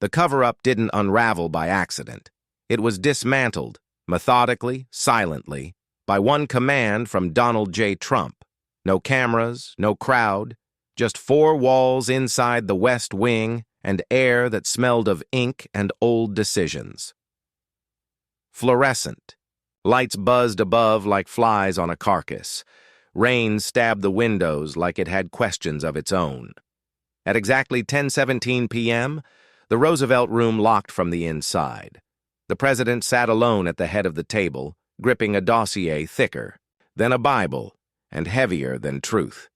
The cover-up didn't unravel by accident. It was dismantled, methodically, silently, by one command from Donald J. Trump. No cameras, no crowd, just four walls inside the West Wing and air that smelled of ink and old decisions. Fluorescent. Lights buzzed above like flies on a carcass. Rain stabbed the windows like it had questions of its own. At exactly 10:17 p.m., the Roosevelt room locked from the inside. The president sat alone at the head of the table, gripping a dossier thicker than a Bible and heavier than truth.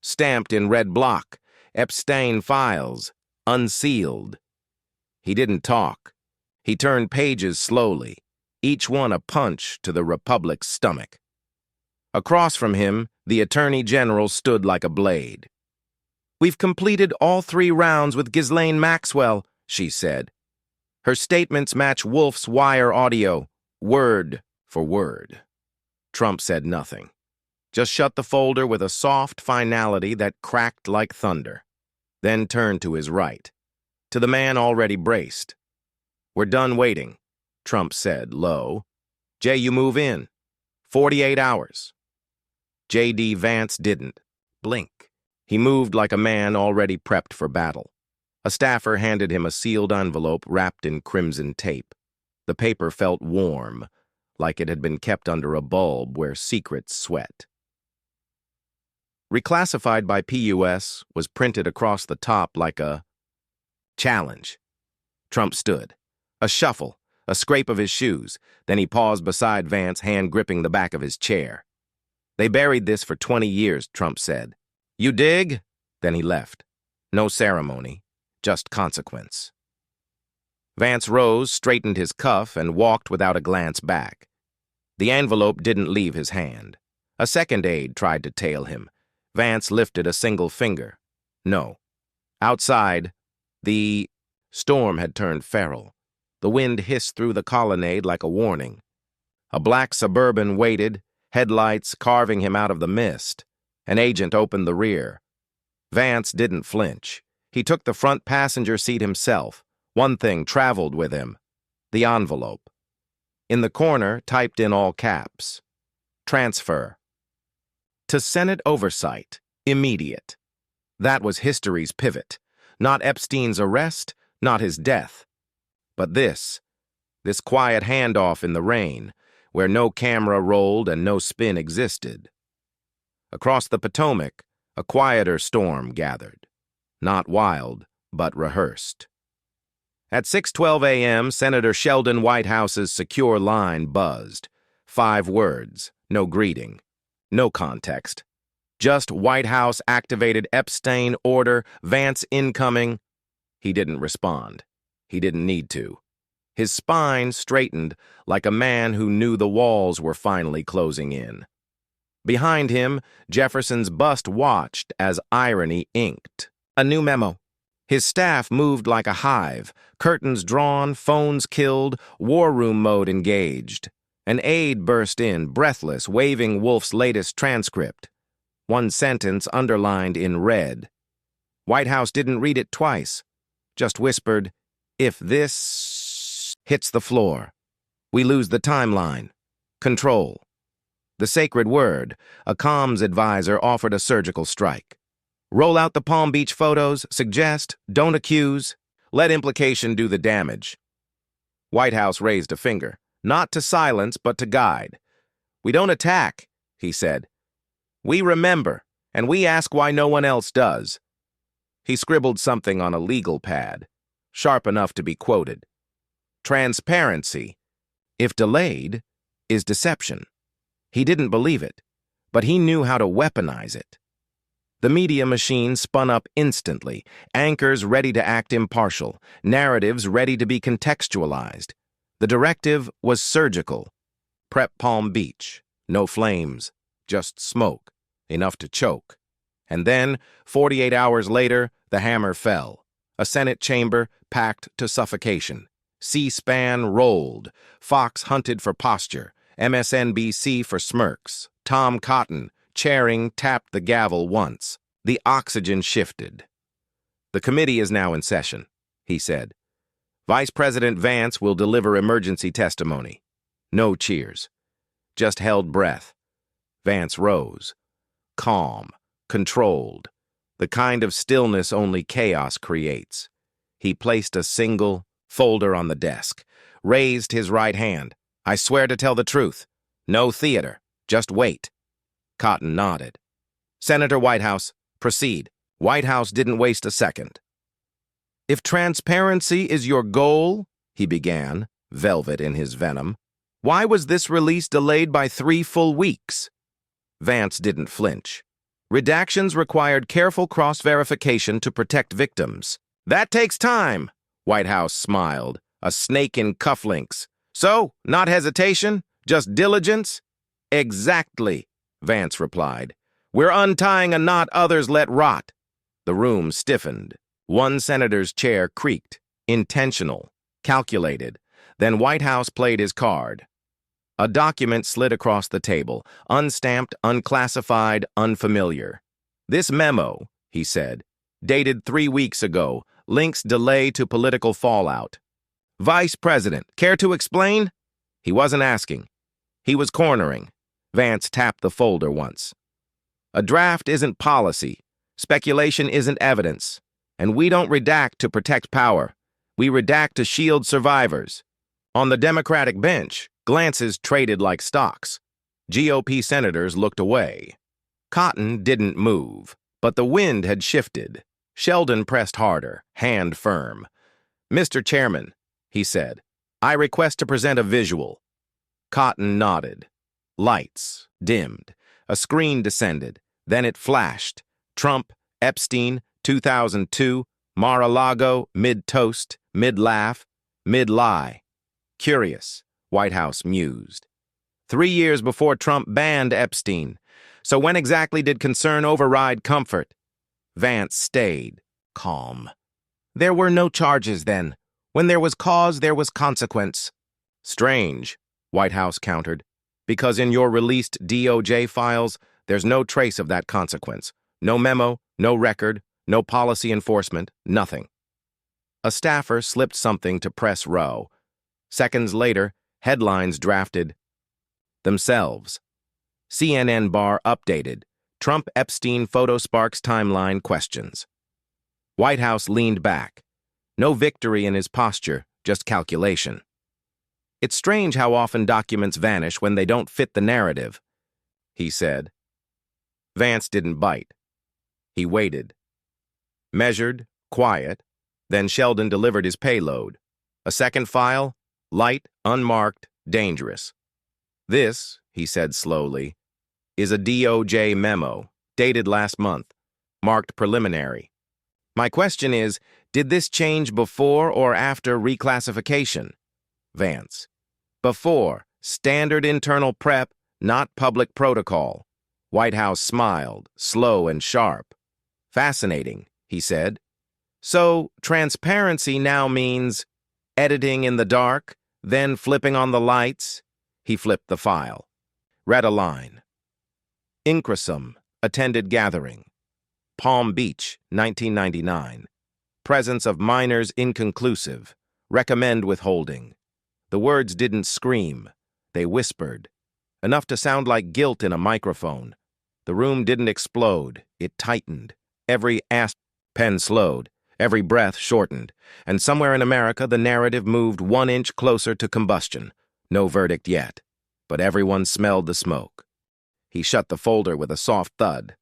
Stamped in red block, Epstein files, unsealed. He didn't talk. He turned pages slowly, each one a punch to the Republic's stomach. Across from him, the Attorney General stood like a blade. "We've completed all 3 rounds with Ghislaine Maxwell," she said. Her statements match Wolf's wire audio, word for word. Trump said nothing. Just shut the folder with a soft finality that cracked like thunder. Then turned to his right, to the man already braced. "We're done waiting," Trump said, low. "Jay, you move in. 48 hours. J.D. Vance didn't blink. He moved like a man already prepped for battle. A staffer handed him a sealed envelope wrapped in crimson tape. The paper felt warm, like it had been kept under a bulb where secrets sweat. Reclassified by PUS was printed across the top like a challenge. Trump stood. A shuffle, a scrape of his shoes. Then he paused beside Vance, hand gripping the back of his chair. "They buried this for 20 years, Trump said. You dig?" Then he left. No ceremony, just consequence. Vance rose, straightened his cuff, and walked without a glance back. The envelope didn't leave his hand. A second aide tried to tail him. Vance lifted a single finger. No. Outside, the storm had turned feral. The wind hissed through the colonnade like a warning. A black Suburban waited, headlights carving him out of the mist. An agent opened the rear. Vance didn't flinch. He took the front passenger seat himself. One thing traveled with him: the envelope. In the corner, typed in all caps: transfer. To Senate oversight, immediate. That was history's pivot. Not Epstein's arrest, not his death. But this quiet handoff in the rain, where no camera rolled and no spin existed. Across the Potomac, a quieter storm gathered. Not wild, but rehearsed. At 6:12 a.m., Senator Sheldon Whitehouse's secure line buzzed. 5 words, no greeting, no context. Just Whitehouse activated Epstein order, Vance incoming. He didn't respond. He didn't need to. His spine straightened like a man who knew the walls were finally closing in. Behind him, Jefferson's bust watched as irony inked a new memo. His staff moved like a hive, curtains drawn, phones killed, war room mode engaged. An aide burst in, breathless, waving Wolf's latest transcript. One sentence underlined in red. Whitehouse didn't read it twice, just whispered, "If this hits the floor, we lose the timeline. Control." The sacred word, a comms advisor offered a surgical strike. Roll out the Palm Beach photos, suggest, don't accuse, let implication do the damage. Whitehouse raised a finger, not to silence, but to guide. "We don't attack," he said. "We remember, and we ask why no one else does." He scribbled something on a legal pad, sharp enough to be quoted. Transparency, if delayed, is deception. He didn't believe it, but he knew how to weaponize it. The media machine spun up instantly, anchors ready to act impartial, narratives ready to be contextualized. The directive was surgical. Prep Palm Beach, no flames, just smoke, enough to choke. And then, 48 hours later, the hammer fell. A Senate chamber packed to suffocation. C-SPAN rolled. Fox hunted for posture. MSNBC for smirks. Tom Cotton, chairing, tapped the gavel once. The oxygen shifted. "The committee is now in session," he said. Vice President Vance will deliver emergency testimony. No cheers. Just held breath. Vance rose. Calm, controlled, the kind of stillness only chaos creates. He placed a single folder on the desk, raised his right hand. I swear to tell the truth. No theater. Just wait. Cotton nodded. Senator Whitehouse, proceed. Whitehouse didn't waste a second. If transparency is your goal, he began, velvet in his venom, why was this release delayed by 3 full weeks? Vance didn't flinch. Redactions required careful cross-verification to protect victims. That takes time, Whitehouse smiled, a snake in cufflinks. So, not hesitation, just diligence? Exactly, Vance replied. We're untying a knot others let rot. The room stiffened. One senator's chair creaked. Intentional, calculated. Then Whitehouse played his card. A document slid across the table, unstamped, unclassified, unfamiliar. This memo, he said, dated 3 weeks ago, links delay to political fallout. Vice President, care to explain? He wasn't asking. He was cornering. Vance tapped the folder once. A draft isn't policy. Speculation isn't evidence. And we don't redact to protect power. We redact to shield survivors. On the Democratic bench, glances traded like stocks. GOP senators looked away. Cotton didn't move, but the wind had shifted. Sheldon pressed harder, hand firm. Mr. Chairman, he said, I request to present a visual. Cotton nodded. Lights dimmed. A screen descended. Then it flashed. Trump-Epstein, 2002, Mar-a-Lago, mid-toast, mid-laugh, mid-lie. Curious, Whitehouse mused. 3 years before Trump banned Epstein. So when exactly did concern override comfort? Vance stayed, calm. There were no charges then. When there was cause, there was consequence. Strange, Whitehouse countered, because in your released DOJ files, there's no trace of that consequence. No memo, no record, no policy enforcement, nothing. A staffer slipped something to press row. Seconds later, headlines drafted themselves. CNN bar updated. Trump-Epstein photo sparks timeline questions. Whitehouse leaned back. No victory in his posture, just calculation. It's strange how often documents vanish when they don't fit the narrative, he said. Vance didn't bite. He waited. Measured, quiet. Then Sheldon delivered his payload. A second file, light, unmarked, dangerous. This, he said slowly, is a DOJ memo, dated last month, marked preliminary. My question is, did this change before or after reclassification? Vance. Before, standard internal prep, not public protocol. Whitehouse smiled, slow and sharp. Fascinating, he said. So, transparency now means editing in the dark, then flipping on the lights? He flipped the file. Read a line. Incresum, attended gathering. Palm Beach, 1999. Presence of minors inconclusive. Recommend withholding. The words didn't scream. They whispered. Enough to sound like guilt in a microphone. The room didn't explode. It tightened. Every pen slowed. Every breath shortened. And somewhere in America, the narrative moved 1 inch closer to combustion. No verdict yet. But everyone smelled the smoke. He shut the folder with a soft thud.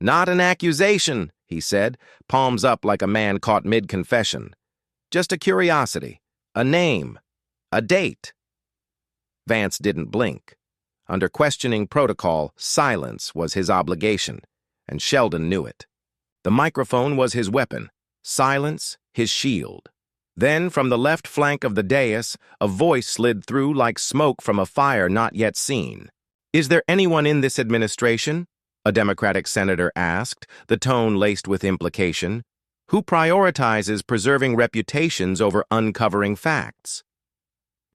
Not an accusation, he said, palms up like a man caught mid-confession. Just a curiosity. A name. A date. Vance didn't blink. Under questioning protocol, silence was his obligation, and Sheldon knew it. The microphone was his weapon. Silence, his shield. Then, from the left flank of the dais, a voice slid through like smoke from a fire not yet seen. Is there anyone in this administration? A Democratic senator asked, the tone laced with implication, who prioritizes preserving reputations over uncovering facts?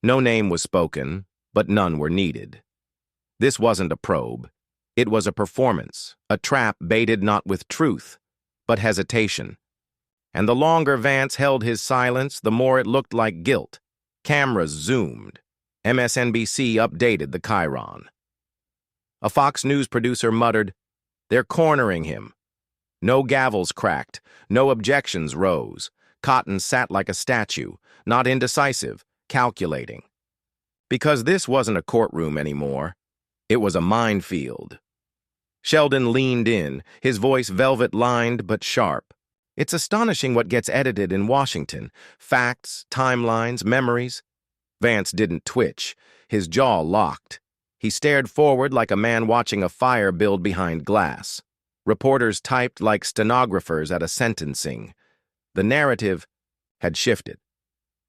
No name was spoken, but none were needed. This wasn't a probe. It was a performance, a trap baited not with truth, but hesitation. And the longer Vance held his silence, the more it looked like guilt. Cameras zoomed. MSNBC updated the chyron. A Fox News producer muttered, "They're cornering him." No gavels cracked, no objections rose. Cotton sat like a statue, not indecisive, calculating. Because this wasn't a courtroom anymore. It was a minefield. Sheldon leaned in, his voice velvet-lined but sharp. It's astonishing what gets edited in Washington. Facts, timelines, memories. Vance didn't twitch, his jaw locked. He stared forward like a man watching a fire build behind glass. Reporters typed like stenographers at a sentencing. The narrative had shifted.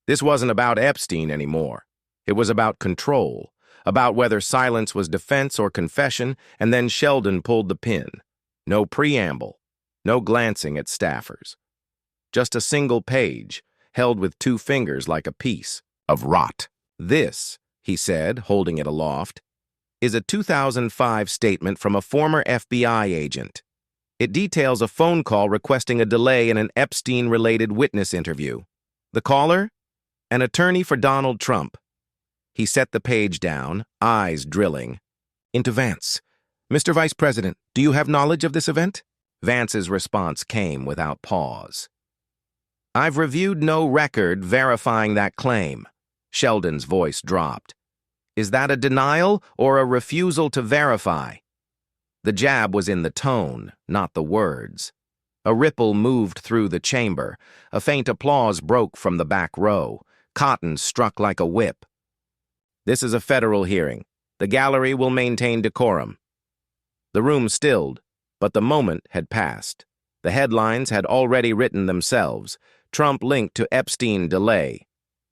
This wasn't about Epstein anymore. It was about control, about whether silence was defense or confession, and then Sheldon pulled the pin. No preamble, no glancing at staffers. Just a single page, held with two fingers like a piece of rot. "This," he said, holding it aloft, "is a 2005 statement from a former FBI agent. It details a phone call requesting a delay in an Epstein-related witness interview. The caller? An attorney for Donald Trump." He set the page down, eyes drilling. Into Vance. "Mr. Vice President, do you have knowledge of this event?" Vance's response came without pause. "I've reviewed no record verifying that claim." Sheldon's voice dropped. "Is that a denial or a refusal to verify?" The jab was in the tone, not the words. A ripple moved through the chamber. A faint applause broke from the back row. Cotton struck like a whip. "This is a federal hearing. The gallery will maintain decorum." The room stilled, but the moment had passed. The headlines had already written themselves. Trump linked to Epstein delay.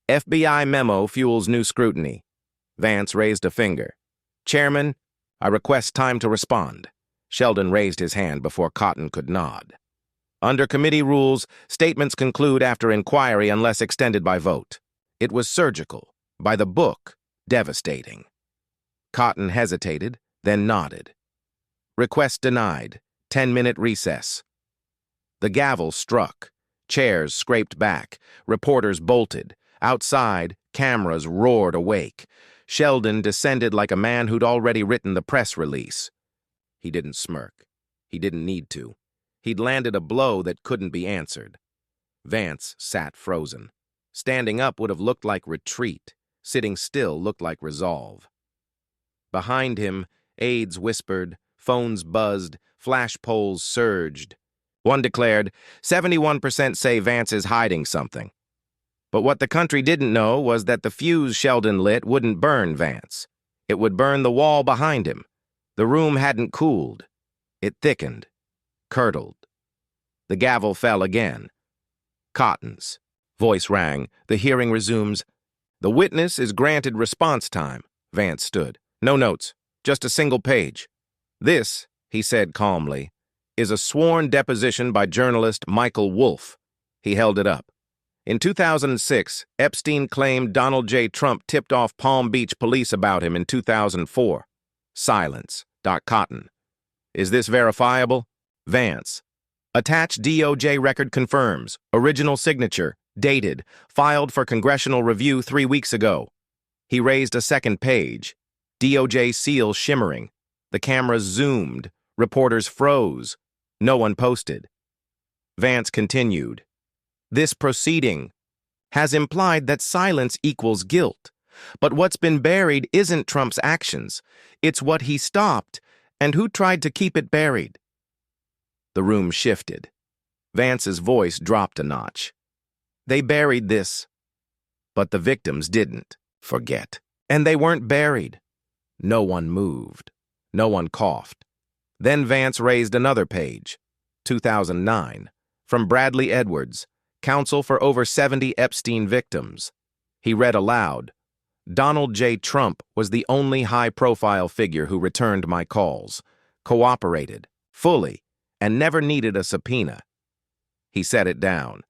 FBI memo fuels new scrutiny. Vance raised a finger. "Chairman, I request time to respond." Sheldon raised his hand before Cotton could nod. "Under committee rules, statements conclude after inquiry unless extended by vote." It was surgical, by the book, devastating. Cotton hesitated, then nodded. "Request denied. 10-minute recess." The gavel struck. Chairs scraped back. Reporters bolted. Outside, cameras roared awake. Sheldon descended like a man who'd already written the press release. He didn't smirk. He didn't need to. He'd landed a blow that couldn't be answered. Vance sat frozen. Standing up would have looked like retreat. Sitting still looked like resolve. Behind him, aides whispered, phones buzzed, flash polls surged. One declared, 71% say Vance is hiding something. But what the country didn't know was that the fuse Sheldon lit wouldn't burn Vance. It would burn the wall behind him. The room hadn't cooled. It thickened, curdled. The gavel fell again. Cotton's voice rang. The hearing resumes. "The witness is granted response time." Vance stood. "No notes, just a single page." "This," he said calmly, "is a sworn deposition by journalist Michael Wolff." He held it up. "In 2006, Epstein claimed Donald J. Trump tipped off Palm Beach police about him in 2004. Silence. Cotton. "Is this verifiable?" Vance. "Attached DOJ record confirms. Original signature. Dated. Filed for Congressional review 3 weeks ago." He raised a second page. DOJ seal shimmering. The cameras zoomed. Reporters froze. No one posted. Vance continued. "This proceeding has implied that silence equals guilt. But what's been buried isn't Trump's actions. It's what he stopped and who tried to keep it buried." The room shifted. Vance's voice dropped a notch. "They buried this, but the victims didn't forget. And they weren't buried." No one moved. No one coughed. Then Vance raised another page. 2009. From Bradley Edwards, counsel for over 70 Epstein victims. He read aloud. "Donald J. Trump was the only high-profile figure who returned my calls, cooperated, fully, and never needed a subpoena." He set it down.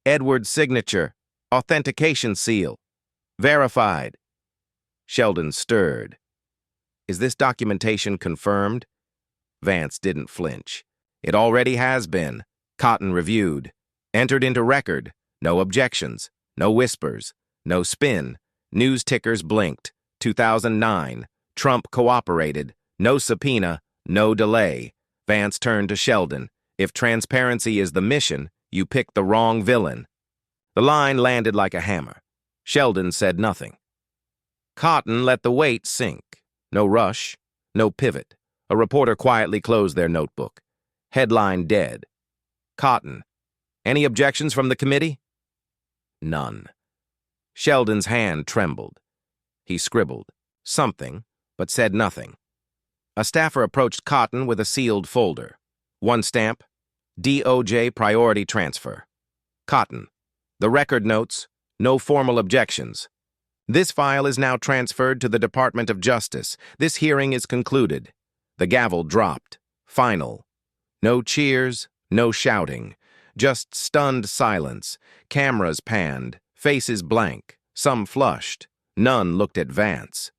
"Edwards' signature, authentication seal, verified." Sheldon stirred. "Is this documentation confirmed?" Vance didn't flinch. "It already has been." Cotton reviewed. Entered into record. No objections. No whispers. No spin. News tickers blinked. 2009. Trump cooperated. No subpoena. No delay. Vance turned to Sheldon. If transparency is the mission, you picked the wrong villain. The line landed like a hammer. Sheldon said nothing. Cotton let the weight sink. No rush. No pivot. A reporter quietly closed their notebook. Headline dead. Cotton. Any objections from the committee? None. Sheldon's hand trembled. He scribbled something, but said nothing. A staffer approached Cotton with a sealed folder. One stamp, DOJ priority transfer. Cotton. The record notes, no formal objections. This file is now transferred to the Department of Justice. This hearing is concluded. The gavel dropped. Final. No cheers, no shouting. Just stunned silence. Cameras panned, faces blank, some flushed. None looked at Vance.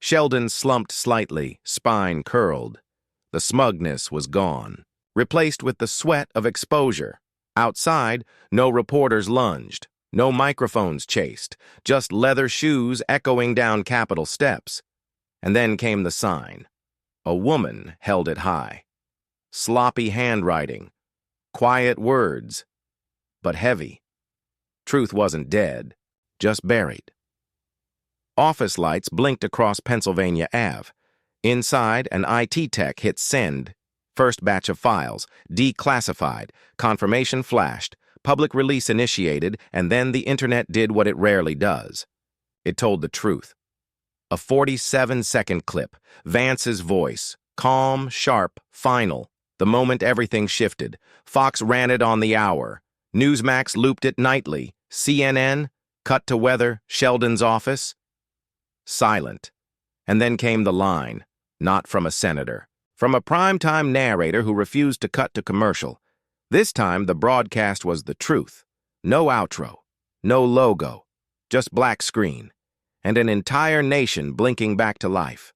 Sheldon slumped slightly, spine curled. The smugness was gone, replaced with the sweat of exposure. Outside, no reporters lunged, no microphones chased, just leather shoes echoing down Capitol steps. And then came the sign. A woman held it high. Sloppy handwriting, quiet words, but heavy. Truth wasn't dead, just buried. Office lights blinked across Pennsylvania Ave. Inside, an IT tech hit send. First batch of files, declassified, confirmation flashed, public release initiated, and then the internet did what it rarely does. It told the truth. A 47-second clip, Vance's voice, calm, sharp, final. The moment everything shifted. Fox ran it on the hour. Newsmax looped it nightly. CNN, cut to weather, Sheldon's office. Silent. And then came the line, not from a senator, from a primetime narrator who refused to cut to commercial. This time, the broadcast was the truth. No outro, no logo, just black screen, and an entire nation blinking back to life.